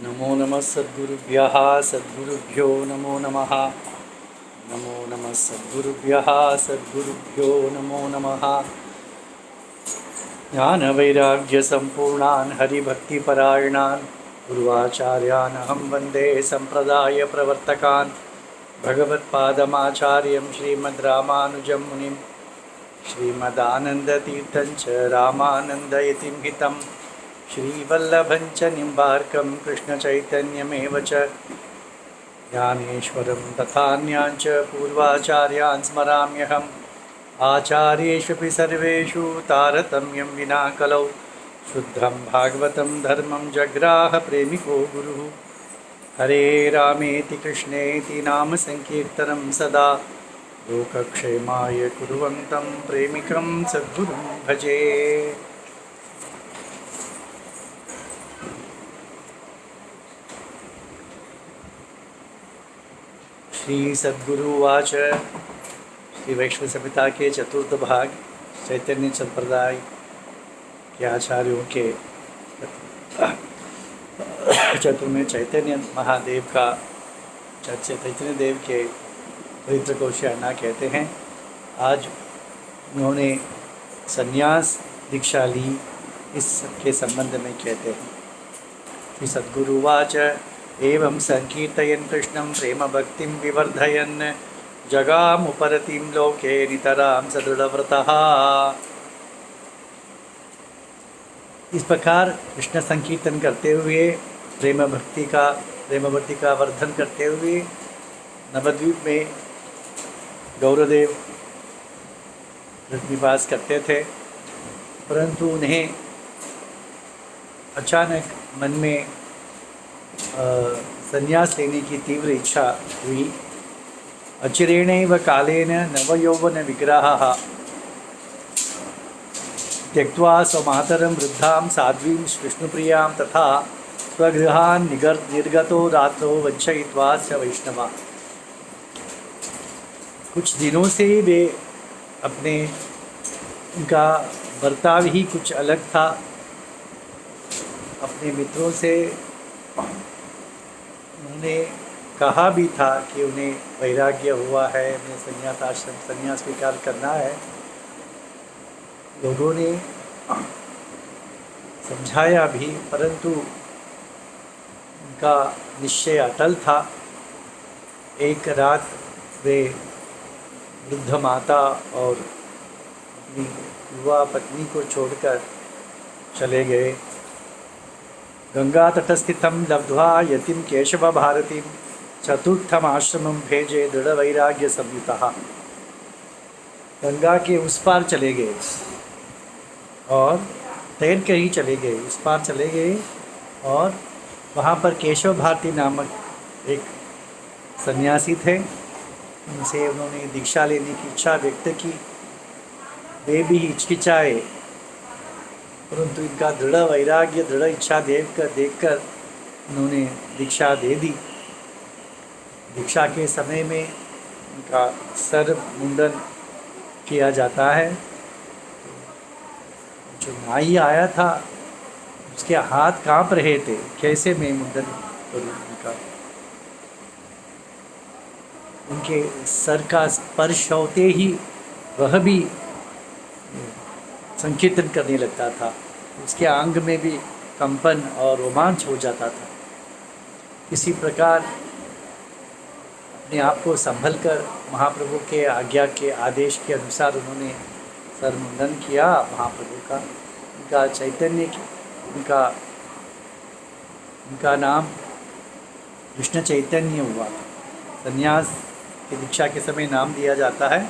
नमो नमः सद्गुरुभ्यः सद्गुरुभ्यो नमो नमः। नमो नमः सद्गुरुभ्यः सद्गुरुभ्यो नमो नमः। ज्ञानवैराग्यसम्पूर्णान् हरिभक्तिपरायणान् गुरुवाचार्यान् अहं वन्दे सम्प्रदायप्रवर्तकान् भगवत्पादमाचार्यं श्रीमद्रामानुजं मुनिं श्रीमदानन्दतीर्थं च रामानन्दयतिं हितं श्रीवल्लभं च निम्बार्कं कृष्णचैतन्यमेव च ज्ञानेश्वरं तथान्यान् च पूर्वाचार्यान् स्मराम्यहम् आचार्येष्वपि सर्वेषु तारतम्यं विना कलौ शुद्धं भागवतं धर्मं जग्राह प्रेमिको गुरुः। हरे रामेति कृष्णेति नाम संकीर्तनं सदा लोकक्षेमाय कुर्वन्तं प्रेमिकं सद्गुरुं भजे। श्री सद्गुरुवाच। श्री वैष्णव संहिता के चतुर्थ भाग चैतन्य संप्रदाय के आचार्यों के चतुर्थ चैतन्य महादेव का चैतन्य देव के चरित्र को श्याना कहते हैं। आज उन्होंने संन्यास दीक्षा ली, इसके संबंध में कहते हैं। श्री सद्गुरुवाच एवं संकीर्तयन् कृष्णं प्रेम भक्तिं विवर्धयन् जगामुपरतिं लोके नितरां सदृढ़व्रतः। इस प्रकार कृष्ण संकीर्तन करते हुए प्रेम भक्ति का वर्धन करते हुए नवद्वीप में गौरदेव निवास करते थे, परंतु उन्हें अचानक मन में संन्यास लेने की तीव्र इच्छा हुई। अचिरेणैव कालेन नवयौवन विग्रहः त्यक्त्वा स्वमातरं वृद्धां साध्वीं विष्णुप्रियां तथा स्वगृहान् निर्गतो रात्रौ वञ्चयित्वा च वैष्णवा। कुछ दिनों से वे उनका बर्ताव ही कुछ अलग था। अपने मित्रों से उन्होंने कहा भी था कि उन्हें वैराग्य हुआ है, उन्हें संन्यास स्वीकार करना है। लोगों ने समझाया भी, परंतु उनका निश्चय अटल था। एक रात वे वृद्ध माता और अपनी युवा पत्नी को छोड़कर चले गए। गंगा तटस्थितं लब्ध्वा यतिं केशव भारतीं चतुर्थम आश्रमं भेजे दृढ़ वैराग्य संयुतः। गंगा के उस पार चले गए और तैर कर ही चले गए, उस पार चले गए और वहाँ पर केशव भारती नामक एक सन्यासी थे। उनसे उन्होंने दीक्षा लेने की इच्छा व्यक्त की। वे भी हिचकिचाए, परंतु इनका दृढ़ वैराग्य, दृढ़ इच्छा देखकर उन्होंने दीक्षा दे दी। दीक्षा के समय में उनका सर मुंडन किया जाता है। जो नाई आया था उसके हाथ कांप रहे थे, कैसे मैं मुंडन करूं उनका। उनके सर का स्पर्श होते ही वह भी संकीर्तन करने लगता था। उसके अंग में भी कंपन और रोमांच हो जाता था। इसी प्रकार अपने आप को संभल कर महाप्रभु के आज्ञा के आदेश के अनुसार उन्होंने सर मुंडन किया महाप्रभु का। उनका चैतन्य उनका नाम कृष्ण चैतन्य हुआ। संन्यास की दीक्षा के समय नाम दिया जाता है,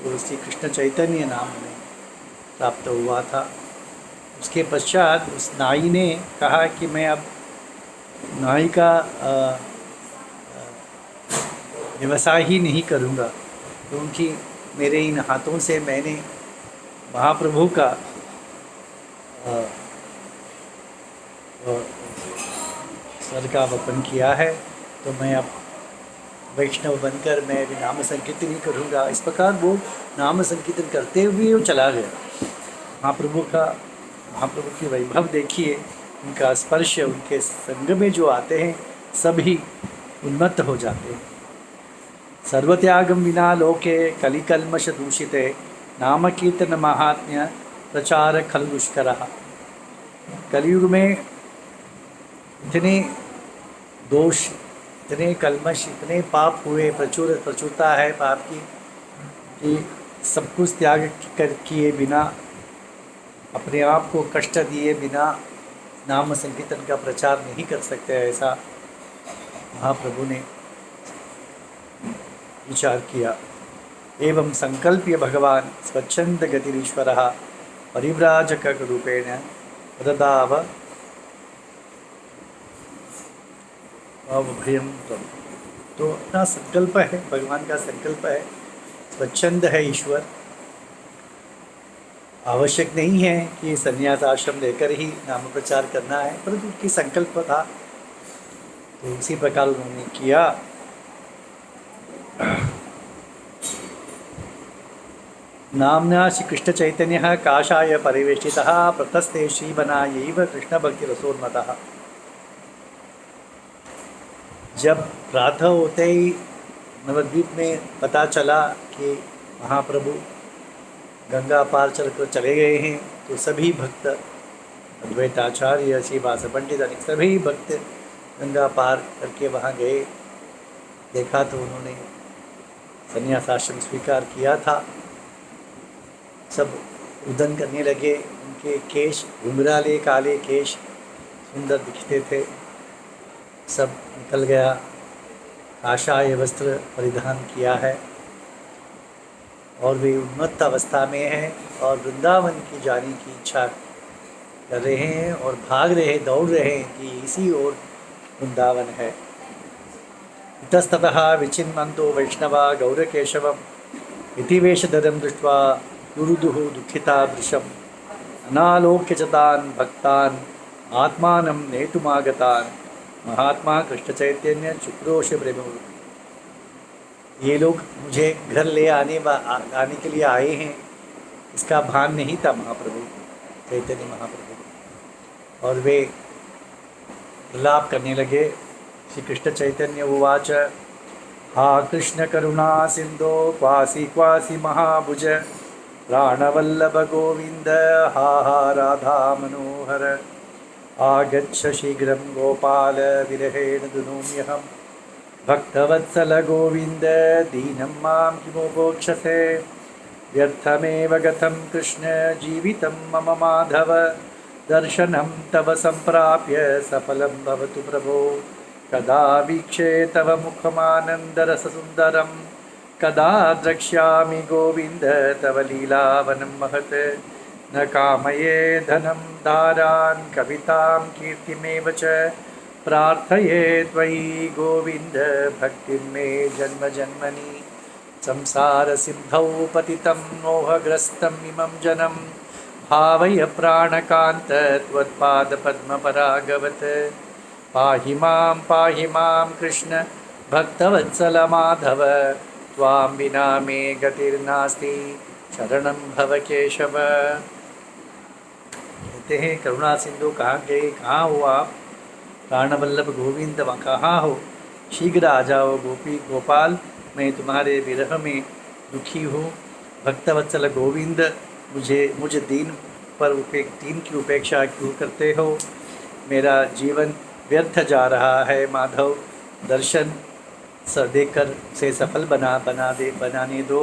तो श्री कृष्ण चैतन्य नाम उन्हें प्राप्त हुआ था। उसके पश्चात उस नाई ने कहा कि मैं अब नाई का व्यवसाय ही नहीं करूँगा, क्योंकि मेरे इन हाथों से मैंने महाप्रभु का सर का वपन किया है, तो मैं अब वैष्णव बनकर मैं भी नाम संकीर्तन ही करूँगा। इस प्रकार वो नाम संकीर्तन करते हुए वो चला गया। महाप्रभु की वैभव देखिए उनका स्पर्श, उनके संग में जो आते हैं सभी उन्मत्त हो जाते हैं। सर्वत्यागम विना लोके कलिकल्मष दूषिते नाम कीर्तन महात्म्य प्रचार खल दुष्करः। कलयुग में इतने दोष, इतने कल्मश, इतने पाप हुए, प्रचुरता है पाप की कि सब कुछ त्याग कर किए बिना, अपने आप को कष्ट दिए बिना नाम संकीर्तन का प्रचार नहीं कर सकते। ऐसा महाप्रभु ने विचार किया। एवं संकल्प्य भगवान स्वच्छंद गतिरीश्वरः परिव्राजक रूपेण ददाव अभयम तम। तो अपना संकल्प है, भगवान का संकल्प है, स्वच्छंद है ईश्वर। आवश्यक नहीं है कि संन्यास आश्रम लेकर ही नाम प्रचार करना है, परंतु उनकी संकल्प था तो उसी प्रकार उन्होंने किया। नाम्ना श्री कृष्ण चैतन्य काषाय परिवेशितः प्रतस्ते श्रीबनायैव कृष्ण भक्ति रसोन्मतः। जब प्रातः होते ही नवद्वीप में पता चला कि महाप्रभु गंगा पार चलकर चले गए हैं, तो सभी भक्त, अद्वैताचार्य, श्रीवास पंडित, सभी भक्त गंगा पार करके वहाँ गए। देखा तो उन्होंने संन्यास आश्रम स्वीकार किया था। सब रुदन करने लगे। उनके केश घुंघराले काले केश सुंदर दिखते थे, सब निकल गया। काषाय वस्त्र परिधान किया है और वे उन्मत्त अवस्था में हैं और वृंदावन की जाने की इच्छा कर रहे हैं और भाग रहे, दौड़ रहे हैं कि इसी ओर वृंदावन है। इतस्ततः विचिन्वन्तो वैष्णवा गौरकेशवम् इति वेशधरं दृष्ट्वा युरुदुः दुःखिता वृषम् अनालोक्य च तान् भक्तान् आत्मानं नेतुमागतान् महात्मा कृष्ण चैतन्य चुक्रोश प्रेम। ये लोग मुझे घर ले आने के लिए आए हैं, इसका भान नहीं था महाप्रभु चैतन्य महाप्रभु को। और वे विलाप करने लगे। श्री कृष्ण चैतन्य उवाच हा कृष्ण करुणा सिंधो क्वासी क्वासी महाभुज प्राणवल्लभ गोविंद हा हा राधा मनोहर आगच्छ शीघ्रं गोपाल विरहेण दुनोम्यहम् भक्तवत्सल गोविंद दीनं मां किमुपोक्षसे व्यर्थमेव गतं कृष्ण जीवितं मम माधव दर्शनं तव सम्प्राप्य सफलं भवतु प्रभो कदा वीक्षे तव मुखमानन्दरससुन्दरं कदा द्रक्ष्यामि गोविंद तव लीलावनं महत् न कामये धनं दारान् कवितां कीर्तिमेव च प्रार्थये त्वयि गोविंद भक्तिं मे जन्म जन्मनि संसार सिंधौ पतितं मोहग्रस्तं इमं जनं भावय प्राणकान्त त्वत्पादपद्मपरागवत् पाहि मां कृष्ण भक्तवत्सल माधव त्वां विना मे गतिर्नास्ति शरणं भव केशव। कहते हैं करुणा सिंधु कहाँ गए, कहाँ हो आप प्राणवल्लभ गोविंद, कहाँ हो, शीघ्र आ जाओ गोपी गोपाल, मैं तुम्हारे विरह में दुखी हूँ। भक्तवत्सल गोविंद, मुझे दीन की उपेक्षा क्यों करते हो, मेरा जीवन व्यर्थ जा रहा है माधव, दर्शन देकर से सफल बनाने दो।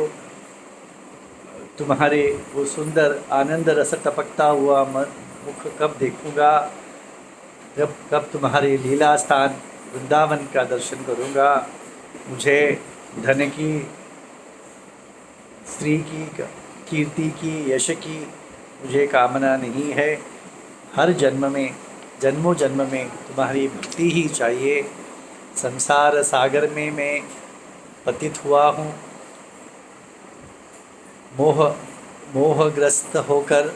तुम्हारे वो सुंदर आनंद रस टपकता हुआ मुख कब देखूँगा, कब तुम्हारे लीला स्थान वृंदावन का दर्शन करूँगा। मुझे धन की, स्त्री की, कीर्ति की, यश की मुझे कामना नहीं है। हर जन्मों जन्म में तुम्हारी भक्ति ही चाहिए। संसार सागर में मैं पतित हुआ हूँ, मोहग्रस्त होकर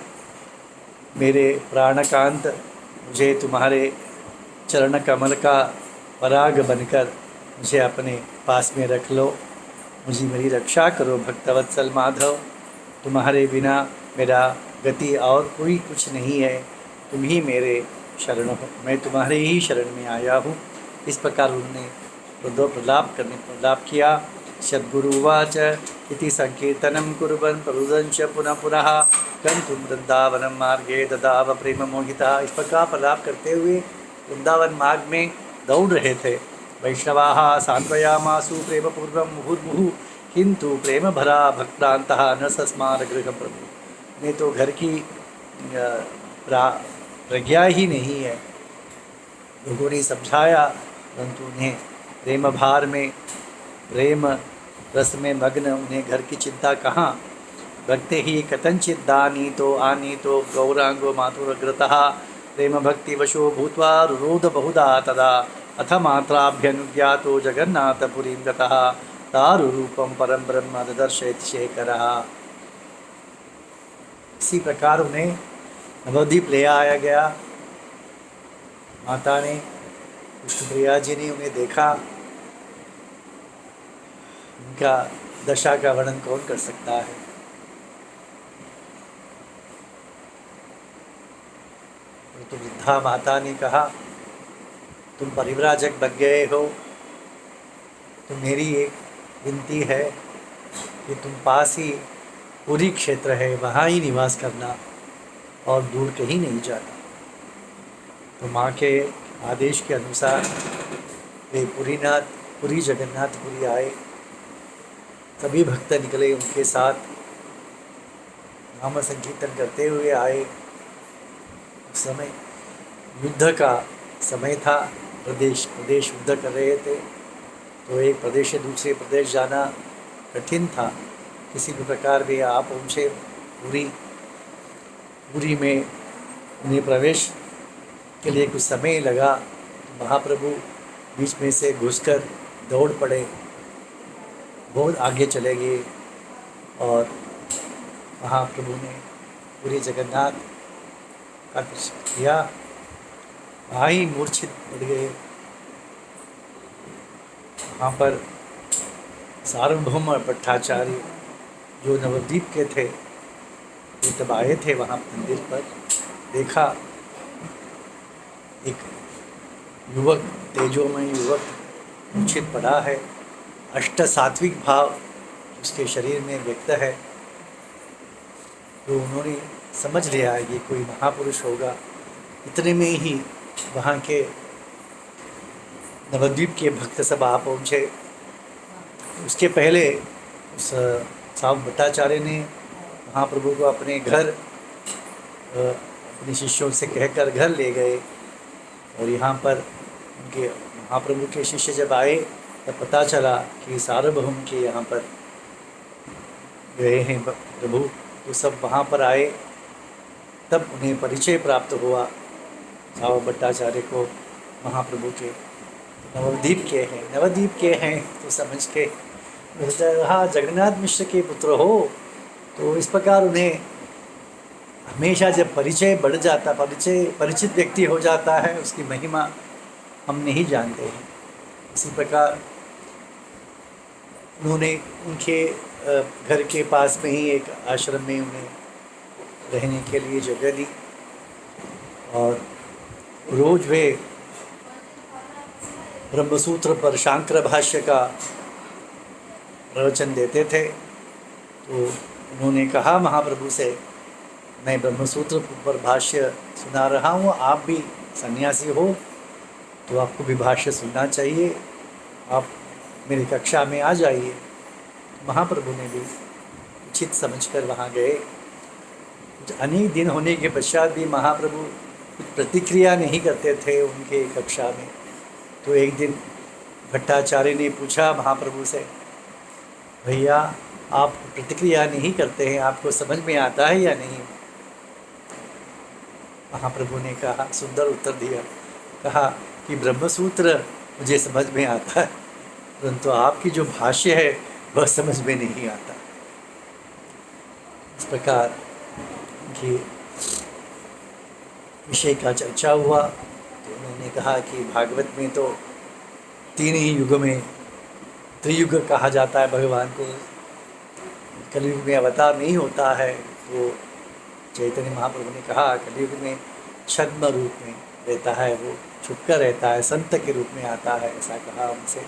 मेरे प्राणकांत, मुझे तुम्हारे चरण कमल का पराग बनकर मुझे अपने पास में रख लो, मुझे मेरी रक्षा करो भक्तवत्सल माधव। तुम्हारे बिना मेरा गति और कोई कुछ नहीं है, तुम ही मेरे शरण हो, मैं तुम्हारे ही शरण में आया हूँ। इस प्रकार उन्होंने प्रलाप किया। सद्गुरुवाच इति संकीर्तनं कुर्वन् प्ररुदञ्च पुनः पुनः गन्तुं वृंदावनं मार्गे ददाव प्रेम मोहिता। इस प्रकार प्रलाप करते हुए वृंदावन मार्ग में दौड़ रहे थे। वैष्णवाः सान्त्वयामासु प्रेमपूर्वं मुहुर्मुहुः किंतु प्रेम भरा भक्तांतः न सस्मार गृह प्रभु। ने तो घर की प्रज्ञा ही नहीं है। लोगों ने समझाया, परंतु उन्हें प्रेम भार में, प्रेम रस में मग्न उन्हें घर की चिंता कहाँ। भक्ति ही कथंचित दानी तो आनी तो गौरांगो मातुरग्रतः प्रेम भक्ति वशो भूत्वा रुरोध बहुधा तदा अथ मात्राभ्यनुज्ञातो जगन्नाथपुरीं गतः तारुरूपं परम ब्रह्म ददर्शयति शेखरः। इसी प्रकार उन्हें नवद्वीप ले आया गया। माता ने, विष्णुप्रिया जी ने उन्हें देखा। उनका दशा का वर्णन कौन कर सकता है। तो वृद्धा माता ने कहा, तुम परिव्राजक बन गए हो, तो मेरी एक विनती है कि तुम पास ही पुरी क्षेत्र है, वहाँ ही निवास करना और दूर कहीं नहीं जाना। तो माँ के आदेश के अनुसार वे पुरी जगन्नाथपुरी आए। सभी भक्त निकले उनके साथ, नाम संकीर्तन करते हुए आए। उस समय युद्ध का समय था, प्रदेश युद्ध कर रहे थे, तो एक प्रदेश से दूसरे प्रदेश जाना कठिन था। किसी भी प्रकार वे आ पहुँचे पुरी में। उन्हें प्रवेश के लिए कुछ समय लगा। महाप्रभु बीच में से घुसकर दौड़ पड़े, बहुत आगे चले गए और महाप्रभु ने पूरी जगन्नाथ का दर्शन किया। वहाँ ही मूर्छित पड़ गए। वहाँ पर सार्वभौम भट्टाचार्य जो नवद्वीप के थे, वो तब आए थे वहाँ मंदिर पर। देखा एक युवक, तेजोमय युवक मूर्छित पड़ा है। अष्ट सात्विक भाव उसके शरीर में व्यक्त है। तो उन्होंने समझ लिया ये कोई महापुरुष होगा। इतने में ही वहाँ के नवद्वीप के भक्त सब आ पहुँचे। उसके पहले उस साहब भट्टाचार्य ने महाप्रभु को अपने घर अपने शिष्यों से कहकर घर ले गए। और यहाँ पर उनके महाप्रभु के शिष्य जब आए तब पता चला कि सार्वभौम के यहाँ पर गए हैं प्रभु। तो सब वहाँ पर आए, तब उन्हें परिचय प्राप्त हुआ साहब भट्टाचार्य को महाप्रभु के। नवद्वीप के हैं तो समझ के हाँ जगन्नाथ मिश्र के पुत्र हो। तो इस प्रकार उन्हें हमेशा जब परिचय बढ़ जाता, परिचित व्यक्ति हो जाता है, उसकी महिमा हम नहीं जानते हैं। इसी प्रकार उन्होंने उनके घर के पास में ही एक आश्रम में उन्हें रहने के लिए जगह दी। और रोज वे ब्रह्मसूत्र पर शांकर भाष्य का प्रवचन देते थे। तो उन्होंने कहा महाप्रभु से, मैं ब्रह्मसूत्र पर भाष्य सुना रहा हूँ, आप भी सन्यासी हो तो आपको भी भाष्य सुनना चाहिए, आप मेरी कक्षा में आ जाइए। महाप्रभु ने भी उचित समझकर वहाँ गए। अनेक दिन होने के पश्चात भी महाप्रभु कुछ प्रतिक्रिया नहीं करते थे उनके कक्षा में। तो एक दिन भट्टाचार्य ने पूछा महाप्रभु से, भैया आप प्रतिक्रिया नहीं करते हैं, आपको समझ में आता है या नहीं। महाप्रभु ने कहा, सुंदर उत्तर दिया, कहा कि ब्रह्मसूत्र मुझे समझ में आता है, परंतु आपकी जो भाष्य है वह समझ में नहीं आता। इस प्रकार की विषय का चर्चा हुआ। तो उन्होंने कहा कि भागवत में तो 3 ही युग में त्रियुग कहा जाता है भगवान को। कलयुग में अवतार नहीं होता है। तो चैतन्य महाप्रभु ने कहा कलयुग में छद्म रूप में रहता है, वो छुपकर रहता है, संत के रूप में आता है, ऐसा कहा उनसे।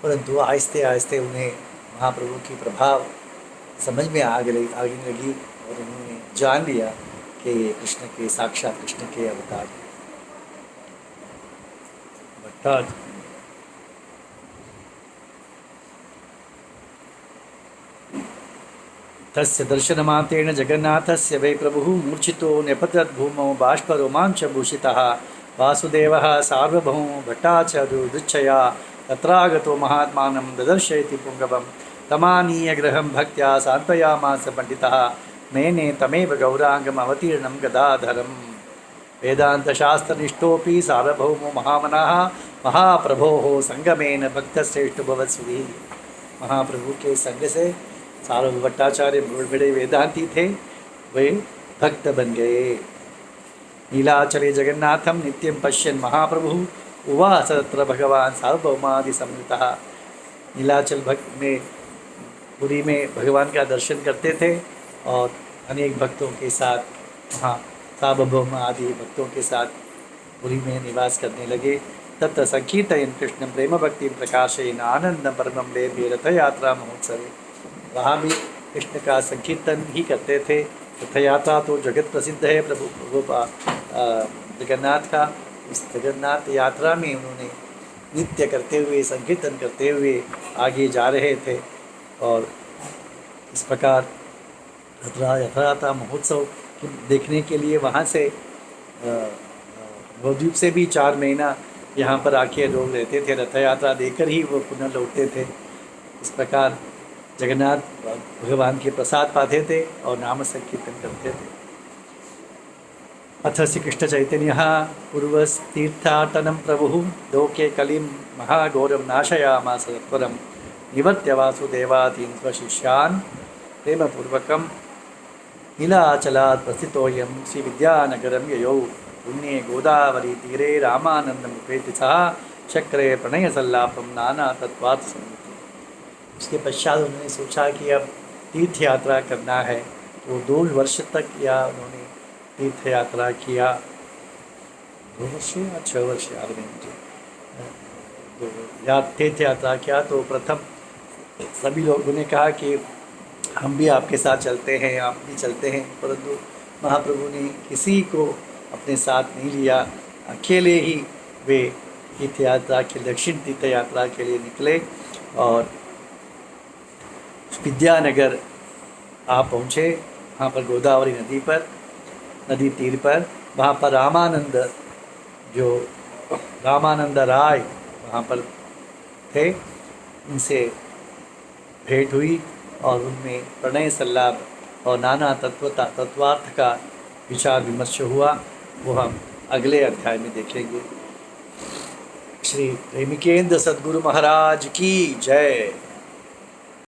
परंतु आहिस्ते आहिस्ते उन्हें महाप्रभु की प्रभाव समझ में आने लगी और उन्होंने जान लिया कि ये कृष्ण के साक्षात कृष्ण के अवतार हैं। भट्टाच तस्य दर्शनमात्रेण जगन्नाथस्य वै प्रभुः मूर्छितो न्यपतद्भूमौ बाष्परोमाञ्चभूषितः वासुदेवः सार्वभौमो भट्टाचार्योदृच्छया तत्रागतो महात्मानं ददर्शयति पुङ्गवं तमानीय गृहं भक्त्या सान्त्वयामास पंडितः मेने तमेव गौराङ्गम् अवतीर्णं गदाधरम्। वेदान्तशास्त्रनिष्ठोऽपि सार्वभौमो महामनः महाप्रभोः संगमेन भक्तश्रेष्ठो। महाप्रभु के संग से सार्वभौम भट्टाचार्य बड़े वेदांती थे, वे भक्त बन गए। नीलाचले जगन्नाथम नित्यं पश्यन् महाप्रभु उवास तत्र भगवान सार्वभौमादि संवृतः। नीलाचल भक्त में पुरी में भगवान का दर्शन करते थे और अनेक भक्तों के साथ वहाँ सार्वभौम आदि भक्तों के साथ पुरी में निवास करने लगे। तत्र संकीर्तयन् कृष्ण प्रेम भक्ति प्रकाशयन् आनंद परमं लेभे रथ यात्रा महोत्सवे। वहाँ भी कृष्ण का संकीर्तन ही करते थे। रथ यात्रा तो जगत प्रसिद्ध है प्रभु जगन्नाथ का। उस जगन्नाथ यात्रा में उन्होंने नृत्य करते हुए संकीर्तन करते हुए आगे जा रहे थे और इस प्रकार रथ यात्रा महोत्सव देखने के लिए वहाँ से नवद्वीप से भी 4 महीना यहाँ पर आके लोग रहते थे। रथ यात्रा देखकर ही वो पुनः लौटते थे। इस प्रकार जगन्नाथ भगवान के प्रसाद पाते थे और नाम संकीर्तन करते थे। अथ श्री कृष्ण चैतन्य पूर्वतीर्थाटनम प्रभु लोके कलिं महाघोरं नाशयामास सत्वरं निवर्त्य वासुदेवादीन् स्वशिष्यान् प्रेमपूर्वकं नीलाचलात् प्रस्थितोऽयं श्रीविद्यानगरं ययौ पुण्ये गोदावरी तीरे रामानन्दमुपेति सह चक्रे प्रणयसल्लापं नाना तत्त्वात् संयुति। उसके पश्चात उन्होंने सोचा कि अब तीर्थ यात्रा करना है, तो 2 वर्ष तक या उन्होंने तीर्थ यात्रा किया। 2 वर्ष या 6 वर्ष याद नहीं मुझे। तीर्थ यात्रा किया तो प्रथम सभी लोगों ने कहा कि हम भी आपके साथ चलते हैं, आप भी चलते हैं, परंतु महाप्रभु ने किसी को अपने साथ नहीं लिया। अकेले ही वे तीर्थ यात्रा के दक्षिण तीर्थ यात्रा के लिए निकले और विद्यानगर आप पहुँचे। वहाँ पर गोदावरी नदी तीर पर वहाँ पर रामानंद राय वहाँ पर थे, उनसे भेंट हुई और उनमें प्रणय सल्लाप और नाना तत्वार्थ का विचार विमर्श हुआ। वो हम अगले अध्याय में देखेंगे। श्री प्रेमिकेंद्र सद्गुरु महाराज की जय।